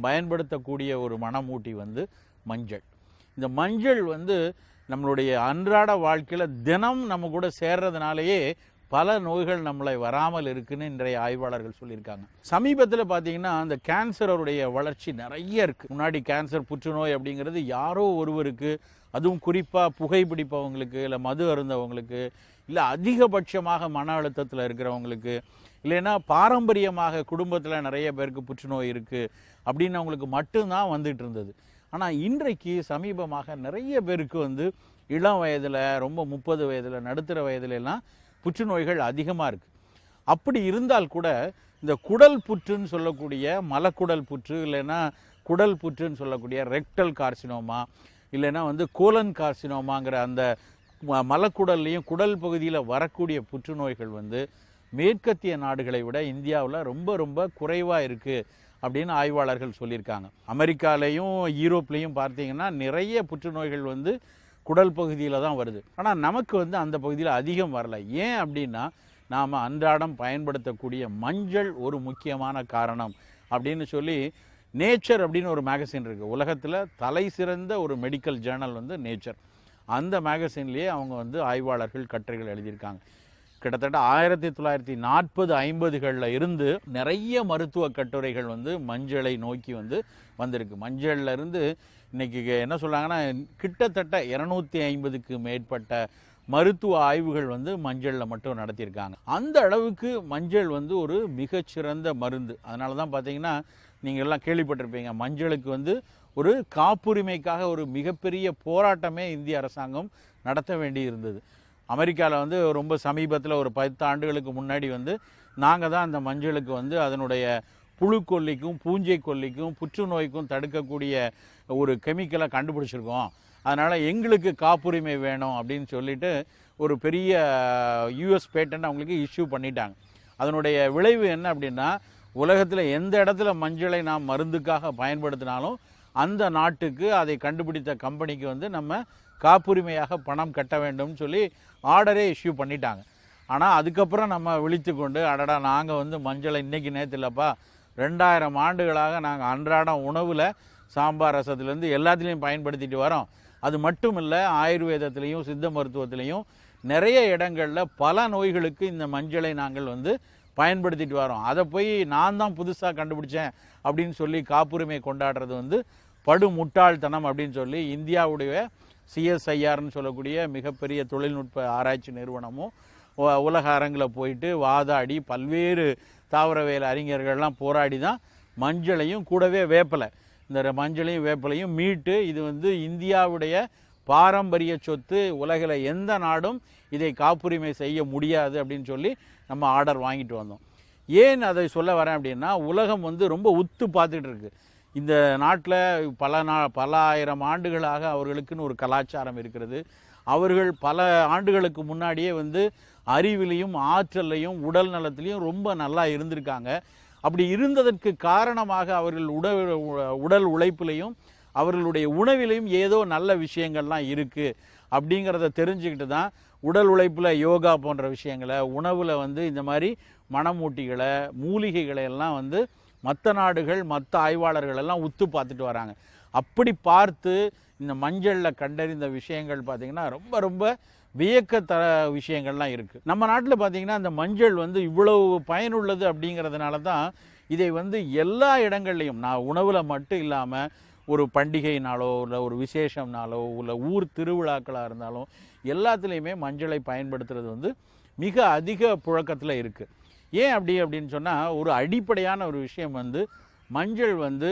பயன்படுத்தக்கூடிய ஒரு மணமூட்டி வந்து மஞ்சள். இந்த மஞ்சள் வந்து நம்மளுடைய அன்றாட வாழ்க்கையில் தினம் நம்ம கூட சேர்றதுனாலேயே பல நோய்கள் நம்மளை வராமல் இருக்குன்னு இன்றைய ஆய்வாளர்கள் சொல்லியிருக்காங்க. சமீபத்தில் பார்த்தீங்கன்னா அந்த கேன்சருடைய வளர்ச்சி நிறைய இருக்குது. முன்னாடி கேன்சர் புற்றுநோய் அப்படிங்கிறது யாரோ ஒருவருக்கு, அதுவும் குறிப்பாக புகைப்பிடிப்பவங்களுக்கு, இல்லை மது அருந்தவங்களுக்கு, இல்லை அதிகபட்சமாக மன அழுத்தத்தில் இருக்கிறவங்களுக்கு, இல்லைன்னா பாரம்பரியமாக குடும்பத்தில் நிறைய பேருக்கு புற்றுநோய் இருக்குது அப்படின்னு அவங்களுக்கு மட்டும்தான் வந்துட்டு இருந்தது. ஆனால் இன்றைக்கு சமீபமாக நிறைய பேருக்கு வந்து இளம் வயதில், ரொம்ப 30 வயதில், நடுத்தர வயதுலலாம் புற்றுநோய்கள் அதிகமாக இருக்குது. அப்படி இருந்தால் கூட இந்த குடல் புற்றுன்னு சொல்லக்கூடிய மலக்குடல் புற்று, இல்லைன்னா குடல் புற்றுன்னு சொல்லக்கூடிய ரெக்டல் கார்சினோமா, இல்லைன்னா வந்து கோலன் கார்சினோமாங்கிற அந்த மலக்குடல்லையும் குடல் பகுதியில் வரக்கூடிய புற்றுநோய்கள் வந்து மேற்கத்திய நாடுகளை விட இந்தியாவில் ரொம்ப ரொம்ப குறைவாக இருக்குது அப்படின்னு ஆய்வாளர்கள் சொல்லியிருக்காங்க. அமெரிக்காலையும் யூரோப்லேயும் பார்த்தீங்கன்னா நிறைய புற்றுநோய்கள் வந்து குடல் பகுதியில் தான் வருது. ஆனால் நமக்கு வந்து அந்த பகுதியில் அதிகம் வரல. ஏன் அப்படின்னா நாம் அன்றாடம் பயன்படுத்தக்கூடிய மஞ்சள் ஒரு முக்கியமான காரணம் அப்படின்னு சொல்லி நேச்சர் அப்படின்னு ஒரு மேகசின் இருக்குது. உலகத்தில் தலை சிறந்த ஒரு மெடிக்கல் ஜேர்னல் வந்து நேச்சர். அந்த மேகசின்லேயே அவங்க வந்து ஆய்வாளர்கள் கட்டுரைகள் எழுதியிருக்காங்க. கிட்டத்தட்ட 1940-50களில் இருந்து நிறைய மருத்துவ கட்டுரைகள் வந்து மஞ்சளை நோக்கி வந்திருக்கு. மஞ்சள்ல இருந்து இன்னைக்கு என்ன சொல்றாங்கன்னா கிட்டத்தட்ட 250க்கு மேற்பட்ட மருத்துவ ஆய்வுகள் வந்து மஞ்சளில் மட்டும் நடத்தியிருக்காங்க. அந்த அளவுக்கு மஞ்சள் வந்து ஒரு மிகச்சிறந்த மருந்து. அதனால தான் பார்த்தீங்கன்னா நீங்கள் எல்லாம் கேள்விப்பட்டிருப்பீங்க, மஞ்சளுக்கு வந்து ஒரு காப்புரிமைக்காக ஒரு மிகப்பெரிய போராட்டமே இந்திய அரசாங்கம் நடத்த வேண்டி இருந்தது. அமெரிக்காவில் வந்து ரொம்ப சமீபத்தில் ஒரு 10 ஆண்டுகளுக்கு முன்னாடி வந்து நாங்கள் தான் அந்த மஞ்சளுக்கு வந்து அதனுடைய புழுக்கொல்லிக்கும் பூஞ்சை கொல்லிக்கும் புற்றுநோய்க்கும் தடுக்கக்கூடிய ஒரு கெமிக்கலை கண்டுபிடிச்சிருக்கோம், அதனால் எங்களுக்கு காப்புரிமை வேணும் அப்படின்னு சொல்லிட்டு ஒரு பெரிய யூஎஸ் பேட்டன்ட் அவங்களுக்கு இஷ்யூ பண்ணிட்டாங்க. அதனுடைய விளைவு என்ன அப்படின்னா, உலகத்தில் எந்த இடத்துல மஞ்சளை நாம் மருந்துக்காக பயன்படுத்தினாலும் அந்த நாட்டுக்கு அதை கண்டுபிடித்த கம்பெனிக்கு வந்து நம்ம காப்புரிமையாக பணம் கட்ட வேண்டும்னு சொல்லி ஆர்டரே இஷ்யூ பண்ணிட்டாங்க. ஆனால் அதுக்கப்புறம் நம்ம விழித்து கொண்டு அடடா நாங்கள் வந்து மஞ்சளை இன்றைக்கி நேற்று இல்லைப்பா, 2000 ஆண்டுகளாக நாங்கள் அன்றாடம் உணவில் சாம்பார் ரசத்துலேருந்து எல்லாத்துலேயும் பயன்படுத்திட்டு வரோம். அது மட்டும் இல்லை, ஆயுர்வேதத்திலையும் சித்த மருத்துவத்திலையும் நிறைய இடங்களில் பல நோய்களுக்கு இந்த மஞ்சளை நாங்கள் வந்து பயன்படுத்திட்டு வரோம். அதை போய் நான் தான் புதுசாக கண்டுபிடிச்சேன் அப்படின்னு சொல்லி காப்புரிமை கொண்டாடுறது வந்து படு முட்டாள்தனம் அப்படின்னு சொல்லி இந்தியாவுடைய சிஎஸ்ஐஆர்னு சொல்லக்கூடிய மிகப்பெரிய தொழில்நுட்ப ஆராய்ச்சி நிறுவனமும் உலக அரங்கில் போயிட்டு வாதாடி பல்வேறு தாவரவியல் அறிஞர்கள்லாம் போராடி தான் மஞ்சளையும் கூடவே வேப்பலை, இந்த மஞ்சளையும் வேப்பலையும் மீட்டு இது வந்து இந்தியாவுடைய பாரம்பரிய சொத்து, உலகில் எந்த நாடும் இதை காப்புரிமை செய்ய முடியாது அப்படின்னு சொல்லி நம்ம ஆர்டர் வாங்கிட்டு வந்தோம். ஏன் அதை சொல்ல வரேன் அப்படின்னா, உலகம் வந்து ரொம்ப உத்து பார்த்துட்டு இருக்கு. இந்த நாட்டில் பல ஆயிரம் ஆண்டுகளாக அவர்களுக்குன்னு ஒரு கலாச்சாரம் இருக்கிறது. அவர்கள் பல ஆண்டுகளுக்கு முன்னாடியே வந்து அறிவிலையும் ஆற்றலையும் உடல் நலத்திலையும் ரொம்ப நல்லா இருந்திருக்காங்க. அப்படி இருந்ததற்கு காரணமாக அவர்கள் உடல் உழைப்பிலையும் அவர்களுடைய உணவிலையும் ஏதோ நல்ல விஷயங்கள்லாம் இருக்குது அப்படிங்கிறத தெரிஞ்சுக்கிட்டு தான் உடல் உழைப்பில் யோகா போன்ற விஷயங்களை, உணவில் வந்து இந்த மாதிரி மணமூட்டிகளை மூலிகைகளை எல்லாம் வந்து மற்ற நாடுகள் மற்ற ஆய்வாளர்கள் எல்லாம் உத்து பார்த்துட்டு வராங்க. அப்படி பார்த்து இந்த மஞ்சளில் கண்டறிந்த விஷயங்கள் பார்த்திங்கன்னா ரொம்ப ரொம்ப வியக்கத்தர விஷயங்கள்லாம் இருக்குது. நம்ம நாட்டில் பார்த்திங்கன்னா இந்த மஞ்சள் வந்து இவ்வளவு பயனுள்ளது அப்படிங்கிறதுனால தான் இதை வந்து எல்லா இடங்கள்லையும், நான் உணவில் மட்டும் இல்லாமல் ஒரு பண்டிகைனாலோ இல்லை ஒரு விசேஷம்னாலோ இல்லை ஊர் திருவிழாக்களாக இருந்தாலும் எல்லாத்துலேயுமே மஞ்சளை பயன்படுத்துறது வந்து மிக அதிக புழக்கத்தில் இருக்குது. ஏன் அப்படின்னு சொன்னால், ஒரு அடிப்படையான ஒரு விஷயம் வந்து மஞ்சள் வந்து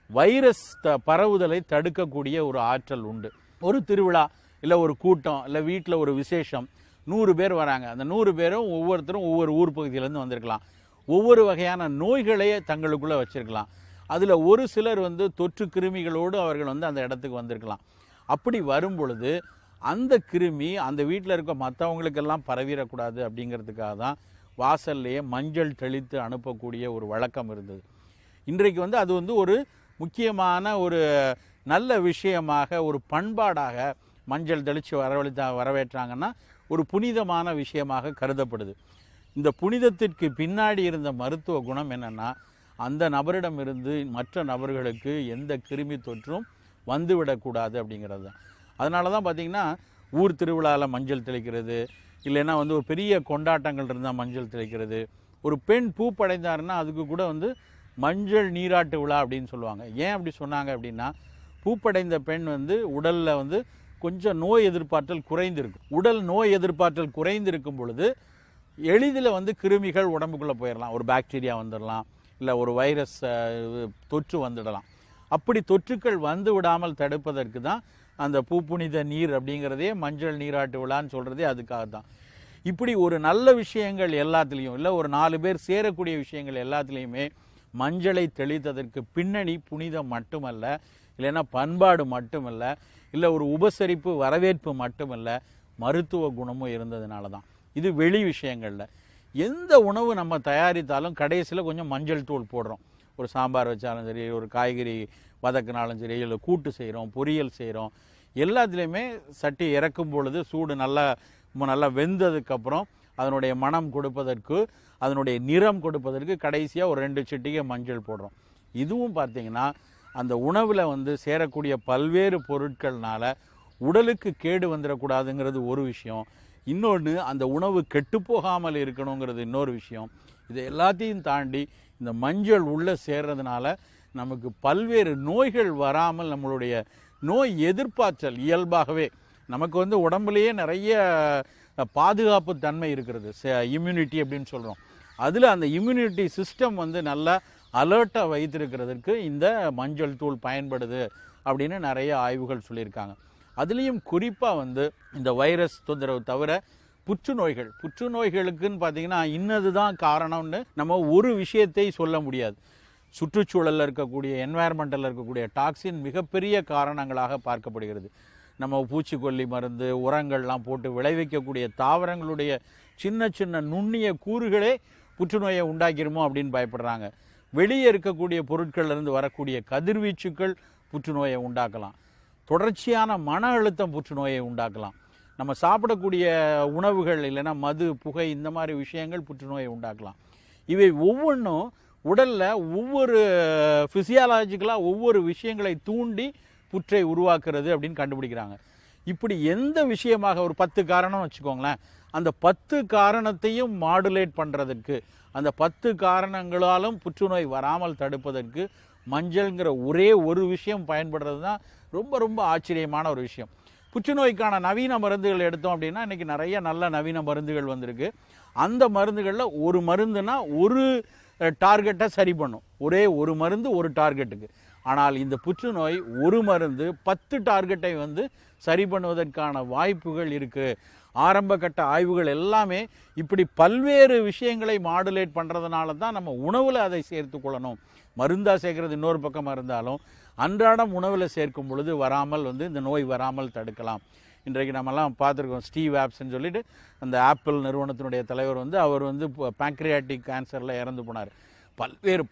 வைரஸ் பரவுதலை தடுக்கக்கூடிய ஒரு ஆற்றல் உண்டு. ஒரு திருவிழா இல்லை ஒரு கூட்டம் இல்லை வீட்டில் ஒரு விசேஷம், 100 பேர் வராங்க. அந்த 100 பேரும் ஒவ்வொருத்தரும் ஒவ்வொரு ஊர் பகுதியிலேருந்து வந்திருக்கலாம். ஒவ்வொரு வகையான நோய்களையே தங்களுக்குள்ளே வச்சுருக்கலாம். அதில் ஒரு சிலர் வந்து தொற்று கிருமிகளோடு அவர்கள் வந்து அந்த இடத்துக்கு வந்திருக்கலாம். அப்படி வரும் பொழுது அந்த கிருமி அந்த வீட்டில் இருக்க மற்றவங்களுக்கெல்லாம் பரவிடக்கூடாது அப்படிங்கிறதுக்காக தான் வாசல்லையே மஞ்சள் தெளித்து அனுப்பக்கூடிய ஒரு வழக்கம் இருந்தது. இன்றைக்கு வந்து அது வந்து ஒரு முக்கியமான ஒரு நல்ல விஷயமாக, ஒரு பண்பாடாக மஞ்சள் தெளித்து வரவேற்றாங்கன்னா ஒரு புனிதமான விஷயமாக கருதப்படுது. இந்த புனிதத்திற்கு பின்னாடி இருந்த மருத்துவ குணம் என்னென்னா, அந்த நபரிடமிருந்து மற்ற நபர்களுக்கு எந்த கிருமி தொற்றும் வந்துவிடக்கூடாது அப்படிங்கிறது தான். அதனால தான் பார்த்திங்கன்னா ஊர் திருவிழாவில் மஞ்சள் தெளிக்கிறது, இல்லைன்னா வந்து ஒரு பெரிய கொண்டாட்டங்கள் இருந்தால் மஞ்சள் தெளிக்கிறது. ஒரு பெண் பூ படைந்தாருன்னா அதுக்கு கூட வந்து மஞ்சள் நீராட்டு விழா அப்படின்னு சொல்லுவாங்க. ஏன் அப்படி சொன்னாங்க அப்படின்னா, பூப்படைந்த பெண் வந்து உடலில் வந்து கொஞ்சம் நோய் எதிர்ப்பாற்றல் குறைந்திருக்கும். உடல் நோய் எதிர்ப்பாற்றல் குறைந்திருக்கும் பொழுது எளிதில் வந்து கிருமிகள் உடம்புக்குள்ளே போயிடலாம். ஒரு பாக்டீரியா வந்துடலாம், இல்லை ஒரு வைரஸ் தொற்று வந்துடலாம். அப்படி தொற்றுக்கள் வந்து விடாமல் தடுப்பதற்கு தான் அந்த பூப்புனித நீர் அப்படிங்கிறதே மஞ்சள் நீராட்டு விழான்னு சொல்கிறதே அதுக்காக தான். இப்படி ஒரு நல்ல விஷயங்கள் எல்லாத்துலேயும், இல்லை ஒரு 4 பேர் சேரக்கூடிய விஷயங்கள் எல்லாத்துலேயுமே மஞ்சளை தெளித்ததற்கு பின்னணி புனிதம் மட்டுமல்ல, இல்லைன்னா பண்பாடு மட்டுமல்ல, இல்லை ஒரு உபசரிப்பு வரவேற்பு மட்டுமல்ல, மருத்துவ குணமும் இருந்ததுனால தான். இது வெளி விஷயங்களில் எந்த உணவு நம்ம தயாரித்தாலும் கடைசியில் கொஞ்சம் மஞ்சள் தூள் போடுறோம். ஒரு சாம்பார் வச்சாலும் சரி, ஒரு காய்கறி வதக்கினாலும் சரி, இல்லை கூட்டு செய்கிறோம், பொரியல் செய்கிறோம், எல்லாத்துலேயுமே சட்டி இறக்கும் பொழுது சூடு நல்லா வெந்ததுக்கப்புறம் அதனுடைய மனம் கொடுப்பதற்கு, அதனுடைய நிறம் கொடுப்பதற்கு கடைசியாக ஒரு 2 சிட்டிகை மஞ்சள் போடுறோம். இதுவும் பார்த்திங்கன்னா அந்த உணவில் வந்து சேரக்கூடிய பல்வேறு பொருட்கள்னால உடலுக்கு கேடு வந்துடக்கூடாதுங்கிறது ஒரு விஷயம். இன்னொன்று, அந்த உணவு கெட்டுப்போகாமல் இருக்கணுங்கிறது இன்னொரு விஷயம். இதை எல்லாத்தையும் தாண்டி இந்த மஞ்சள் உள்ளே சேர்றதுனால நமக்கு பல்வேறு நோய்கள் வராமல் நம்மளுடைய நோய் எதிர்ப்பாற்றல் இயல்பாகவே நமக்கு வந்து உடம்புலேயே நிறைய பாதுகாப்பு தன்மை இருக்கிறது, இம்யூனிட்டி அப்படின்னு சொல்கிறோம். அதில் அந்த இம்யூனிட்டி சிஸ்டம் வந்து நல்லா அலர்ட்டாக வைத்திருக்கிறதுக்கு இந்த மஞ்சள் தூள் பயன்படுது அப்படின்னு நிறைய ஆய்வுகள் சொல்லியிருக்காங்க. அதுலேயும் குறிப்பாக வந்து இந்த வைரஸ் தொந்தரவு தவிர புற்றுநோய்களுக்குன்னு பார்த்திங்கன்னா இன்னது தான் காரணம்னு நம்ம ஒரு விஷயத்தை சொல்ல முடியாது. சுற்றுச்சூழலில் இருக்கக்கூடிய என்வாயர்மெண்டலில் இருக்கக்கூடிய டாக்ஸின் மிகப்பெரிய காரணங்களாக பார்க்கப்படுகிறது. நம்ம பூச்சிக்கொல்லி மருந்து, உரங்கள்லாம் போட்டு விளைவிக்கக்கூடிய தாவரங்களுடைய சின்ன சின்ன நுண்ணிய கூறுகளே புற்றுநோயை உண்டாக்கிருமோ அப்படின்னு பயப்படுறாங்க. வெளியே இருக்கக்கூடிய பொருட்கள்லேருந்து வரக்கூடிய கதிர்வீச்சுக்கள் புற்றுநோயை உண்டாக்கலாம். தொடர்ச்சியான மன அழுத்தம் புற்றுநோயை உண்டாக்கலாம். நம்ம சாப்பிடக்கூடிய உணவுகள், இல்லைன்னா மது, புகை, இந்த மாதிரி விஷயங்கள் புற்றுநோயை உண்டாக்கலாம். இவை ஒவ்வொன்றும் உடலில் ஒவ்வொரு ஃபிசியாலஜிக்கலாக ஒவ்வொரு விஷயங்களை தூண்டி புற்றை உருவாக்குறது அப்படின்னு கண்டுபிடிக்கிறாங்க. இப்படி எந்த விஷயமாக ஒரு 10 காரணம் வச்சுக்கோங்களேன், அந்த 10 காரணத்தையும் மாடுலேட் பண்ணுறதுக்கு, அந்த 10 காரணங்களாலும் புற்றுநோய் வராமல் தடுப்பதற்கு மஞ்சள்ங்கிற ஒரே ஒரு விஷயம் பயன்படுறது தான் ரொம்ப ரொம்ப ஆச்சரியமான ஒரு விஷயம். புற்றுநோய்க்கான நவீன மருந்துகள் எடுத்தோம் அப்படின்னா இன்றைக்கி நிறைய நல்ல நவீன மருந்துகள் வந்திருக்கு. அந்த மருந்துகளில் ஒரு மருந்துனா ஒரு டார்கெட்டை சரி பண்ணும், ஒரே ஒரு மருந்து ஒரு டார்கெட்டுக்கு. ஆனால் இந்த புற்றுநோய் ஒரு மருந்து 10 டார்கெட்டை வந்து சரி பண்ணுவதற்கான வாய்ப்புகள் இருக்குது. ஆரம்ப கட்ட ஆய்வுகள் எல்லாமே இப்படி பல்வேறு விஷயங்களை மாடுலேட் பண்ணுறதுனால தான் நம்ம உணவில் அதை சேர்த்து கொள்ளணும். மருந்தாக சேர்க்கறது இன்னொரு பக்கமாக இருந்தாலும் அன்றாடம் உணவில் சேர்க்கும் பொழுது வராமல் வந்து இந்த நோய் வராமல் தடுக்கலாம். இன்றைக்கு நம்மலாம் பார்த்துருக்கோம், ஸ்டீவ் ஆப்ஸ்ன்னு சொல்லிட்டு அந்த ஆப்பிள் நிறுவனத்தினுடைய தலைவர் வந்து அவர் வந்து பேங்க்ரியாட்டிக் கேன்சரில் இறந்து போனார்.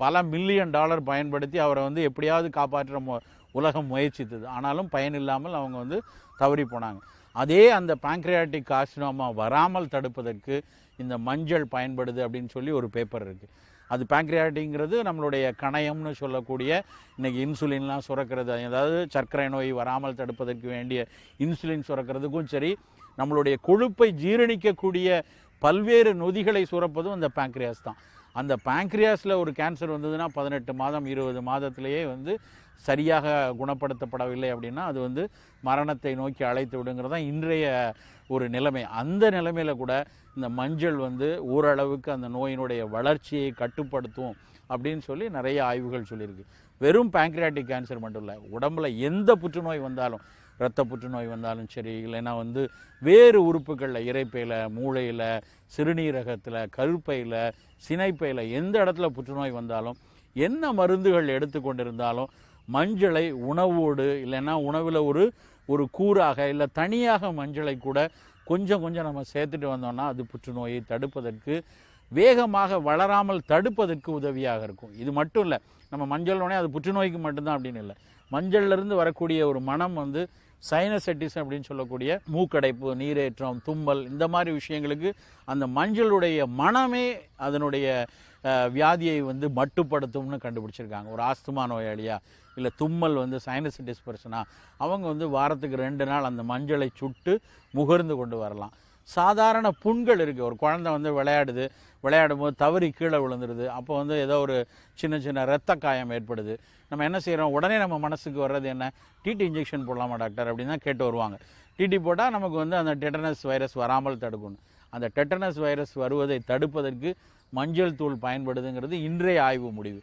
பல மில்லியன் டாலர் பயன்படுத்தி அவரை வந்து எப்படியாவது காப்பாற்ற உலகம் முயற்சித்தது. ஆனாலும் பயனில்லாமல் அவங்க வந்து தவறி போனாங்க. அதே அந்த பேங்க்ரியாட்டிக் கார்சினோமா வராமல் தடுப்பதற்கு இந்த மஞ்சள் பயன்படுது அப்படின்னு சொல்லி ஒரு பேப்பர் இருக்குது. அது பேங்க்ரியாட்டிங்கிறது நம்மளுடைய கணையம்னு சொல்லக்கூடிய இன்றைக்கி இன்சுலின்லாம் சுரக்கிறது, அதாவது சர்க்கரை நோய் வராமல் தடுப்பதற்கு வேண்டிய இன்சுலின் சுரக்கிறதுக்கும் சரி, நம்மளுடைய கொழுப்பை ஜீரணிக்கக்கூடிய பல்வேறு நொதிகளை சுரப்பதும் அந்த பேங்க்ரியாஸ் தான். அந்த பேங்க்ரியாஸில் ஒரு கேன்சர் வந்ததுன்னா 18 மாதம் 20 மாதத்திலேயே வந்து சரியாக குணப்படுத்தப்படவில்லை அப்படின்னா அது வந்து மரணத்தை நோக்கி அழைத்து விடுங்கிறது தான் இன்றைய ஒரு நிலைமை. அந்த நிலைமையில் கூட இந்த மஞ்சள் வந்து ஓரளவுக்கு அந்த நோயினுடைய வளர்ச்சியை கட்டுப்படுத்தும் அப்படின்னு சொல்லி நிறைய ஆய்வுகள் சொல்லியிருக்கு. வெறும் பேங்க்ரியாட்டிக் கேன்சர் மட்டும் இல்லை, உடம்புல எந்த புற்றுநோய் வந்தாலும், இரத்த புற்றுநோய் வந்தாலும் சரி, இல்லைன்னா வந்து வேறு உறுப்புகளில், இரைப்பையில், மூளையில், சிறுநீரகத்தில், கருப்பையில், சினைப்பையில் எந்த இடத்துல புற்றுநோய் வந்தாலும், என்ன மருந்துகள் எடுத்துக்கொண்டிருந்தாலும் மஞ்சளை உணவோடு, இல்லைன்னா உணவில் ஒரு கூறாக, இல்லை தனியாக மஞ்சளை கூட கொஞ்சம் நம்ம சேர்த்துட்டு வந்தோம்னா அது புற்றுநோயை தடுப்பதற்கு, வேகமாக வளராமல் தடுப்பதற்கு உதவியாக இருக்கும். இது மட்டும் இல்லை, நம்ம மஞ்சள் உடனே அது புற்றுநோய்க்கு மட்டும்தான் அப்படின்னு இல்லை. மஞ்சள்லேருந்து வரக்கூடிய ஒரு மனம் வந்து சைனசைட்டிஸ் அப்படின்னு சொல்லக்கூடிய மூக்கடைப்பு, நீரேற்றம், தும்மல், இந்த மாதிரி விஷயங்களுக்கு அந்த மஞ்சளுடைய மனமே அதனுடைய வியாதியை வந்து மட்டுப்படுத்தும்னு கண்டுபிடிச்சிருக்காங்க. ஒரு ஆஸ்துமா நோயாளியா இல்லை தும்மல் வந்து சைனசிட்டிஸ் பர்சனா அவங்க வந்து வாரத்துக்கு 2 நாள் அந்த மஞ்சளை சுட்டு முகர்ந்து கொண்டு வரலாம். சாதாரண புண்கள் இருக்குது, ஒரு குழந்தை வந்து விளையாடும் போது தவறி கீழே விழுந்துருது, அப்போ வந்து ஏதோ ஒரு சின்ன சின்ன இரத்த காயம் ஏற்படுது. நம்ம என்ன செய்கிறோம், உடனே நம்ம மனசுக்கு வர்றது என்ன, டிடி இன்ஜெக்ஷன் போடலாமா டாக்டர் அப்படின்னு தான் கேட்டு வருவாங்க. டிடி போட்டால் நமக்கு வந்து அந்த டெட்டனஸ் வைரஸ் வராமல் தடுக்கணும். அந்த டெட்டனஸ் வைரஸ் வருவதை தடுப்பதற்கு மஞ்சள் தூள் பயன்படுதுங்கிறது இன்றைய ஆய்வு முடிவு.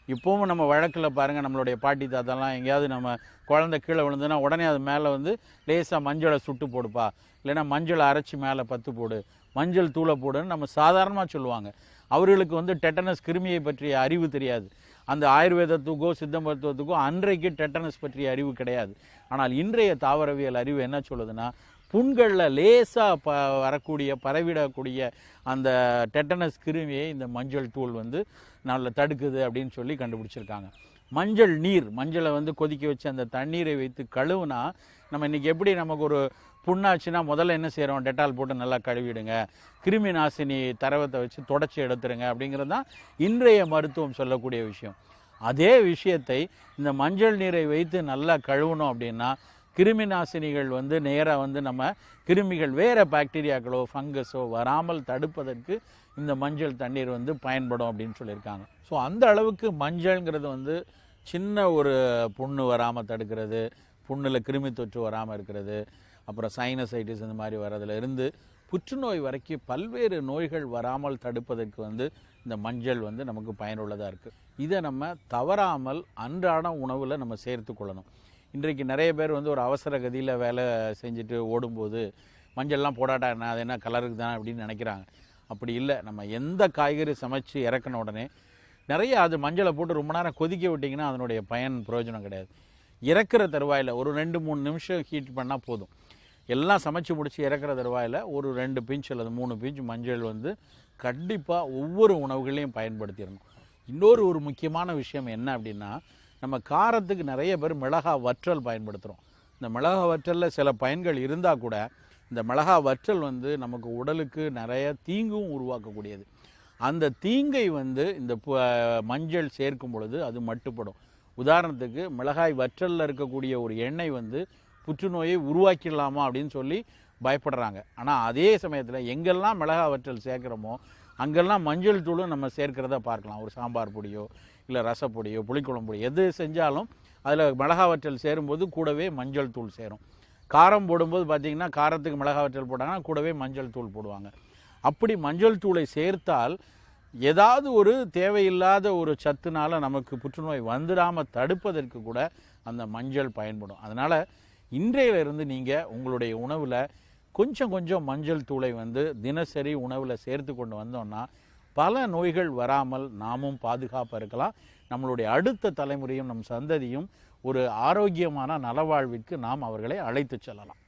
இப்போவும் நம்ம வழக்கில் பாருங்கள், நம்மளுடைய பாட்டி தாத்தாலாம் எங்கேயாவது நம்ம குழந்தை கீழே விழுந்துன்னா உடனே அது மேலே வந்து லேசாக மஞ்சளை சுட்டு போடுப்பா, இல்லைன்னா மஞ்சளை அரைச்சி மேலே பத்து போடு, மஞ்சள் தூளை போடுன்னு நம்ம சாதாரணமாக சொல்லுவாங்க. அவர்களுக்கு வந்து டெட்டனஸ் கிருமியை பற்றிய அறிவு தெரியாது. அந்த ஆயுர்வேதத்துக்கோ சித்த மருத்துவத்துக்கோ அன்றைக்கு டெட்டனஸ் பற்றிய அறிவு கிடையாது. ஆனால் இன்றைய தாவரவியல் அறிவு என்ன சொல்லுதுன்னா, புண்களில் லேசாக வரக்கூடிய பரவிடக்கூடிய அந்த டெட்டனஸ் கிருமியை இந்த மஞ்சள் தூள் வந்து நல்ல தடுக்குது அப்படின்னு சொல்லி கண்டுபிடிச்சிருக்காங்க. மஞ்சள் நீர், மஞ்சளை வந்து கொதிக்க வச்சு அந்த தண்ணீரை வைத்து கழுவுனா, நம்ம இன்றைக்கி எப்படி நமக்கு ஒரு புண்ணாச்சுன்னா முதல்ல என்ன செய்கிறோம், டெட்டால் போட்டு நல்லா கழுவிடுங்க, கிருமி நாசினி தரவத்தை வச்சு தொடச்சி எடுத்துருங்க அப்படிங்கிறது தான் இன்றைய மருத்துவம் சொல்லக்கூடிய விஷயம். அதே விஷயத்தை இந்த மஞ்சள் நீரை வைத்து நல்லா கழுவணும் அப்படின்னா கிருமி நாசினிகள் வந்து நேராக வந்து நம்ம கிருமிகள் வேறு பாக்டீரியாக்களோ ஃபங்கஸோ வராமல் தடுப்பதற்கு இந்த மஞ்சள் தண்ணீர் வந்து பயன்படும் அப்படின்னு சொல்லியிருக்காங்க. ஸோ அந்த அளவுக்கு மஞ்சள்ங்கிறது வந்து சின்ன ஒரு புண்ணு வராமல் தடுக்கிறது, புண்ணில் கிருமி தொற்று வராமல் இருக்கிறது, அப்புறம் சைனசைட்டிஸ் இந்த மாதிரி வர்றதுல இருந்து புற்றுநோய் வரைக்கும் பல்வேறு நோய்கள் வராமல் தடுப்பதற்கு வந்து இந்த மஞ்சள் வந்து நமக்கு பயனுள்ளதாக இருக்குது. இதை நம்ம தவறாமல் அன்றாட உணவில் நம்ம சேர்த்து கொள்ளணும். இன்றைக்கு நிறைய பேர் வந்து ஒரு அவசர கதியில் வேலை செஞ்சுட்டு ஓடும்போது மஞ்சள்லாம் போடாட்டா என்ன, அது என்ன கலருக்கு தான் அப்படின்னு நினைக்கிறாங்க. அப்படி இல்லை. நம்ம எந்த காய்கறி சமைச்சு இறக்கின உடனே நிறைய அது மஞ்சளை போட்டு ரொம்ப நேரம் கொதிக்க விட்டிங்கன்னா அதனுடைய பயன் பிரயோஜனம் கிடையாது. இறக்குற தருவாயில் ஒரு 2-3 நிமிஷம் ஹீட் பண்ணால் போதும். எல்லாம் சமைச்சு முடித்து இறக்குற தருவாயில் ஒரு 2 பிஞ்ச் அல்லது 3 பிஞ்ச் மஞ்சள் வந்து கண்டிப்பாக ஒவ்வொரு உணவுகளையும் பயன்படுத்திடணும். இன்னொரு முக்கியமான விஷயம் என்ன அப்படின்னா, நம்ம காரத்துக்கு நிறைய பேர் மிளகா வற்றல் பயன்படுத்துகிறோம். இந்த மிளகா வற்றலில் சில பயன்கள் இருந்தால் கூட இந்த மிளகா வற்றல் வந்து நமக்கு உடலுக்கு நிறைய தீங்கும் உருவாக்கக்கூடியது. அந்த தீங்கை வந்து இந்த மஞ்சள் சேர்க்கும் பொழுது அது மட்டுப்படும். உதாரணத்துக்கு மிளகாய் வற்றலில் இருக்கக்கூடிய ஒரு எண்ணெய் வந்து புற்றுநோயை உருவாக்கிடலாமா அப்படின்னு சொல்லி பயப்படுறாங்க. ஆனால் அதே சமயத்தில் எங்கெல்லாம் மிளகாய் வற்றல் சேர்க்குறோமோ அங்கெல்லாம் மஞ்சள் தூளும் நம்ம சேர்க்கிறத பார்க்கலாம். ஒரு சாம்பார் பொடியோ இல்லை ரசப்பொடியோ புளிக்குழம்பு பொடி எது செஞ்சாலும் அதில் மிளகாய் வற்றல் சேரும்போது கூடவே மஞ்சள் தூள் சேரும். காரம் போடும்போது பார்த்திங்கன்னா காரத்துக்கு மிளகாய் வற்றல் போட்டாங்கன்னா கூடவே மஞ்சள் தூள் போடுவாங்க. அப்படி மஞ்சள் தூளை சேர்த்தால் ஏதாவது ஒரு தேவையில்லாத ஒரு சத்துனால நமக்கு புற்றுநோய் வந்துடாமல் தடுப்பதற்கு கூட அந்த மஞ்சள் பயன்படும். அதனால் இன்றையிலிருந்து நீங்கள் உங்களுடைய உணவில் கொஞ்சம் மஞ்சள் தூளை வந்து தினசரி உணவில் சேர்த்து கொண்டு வந்தோம்னா பல நோய்கள் வராமல் நாமும் பாதுகாப்பாக இருக்கலாம். நம்மளுடைய அடுத்த தலைமுறையும் நம் சந்ததியும் ஒரு ஆரோக்கியமான நலவாழ்விற்கு நாம் அவர்களை அழைத்து செல்லலாம்.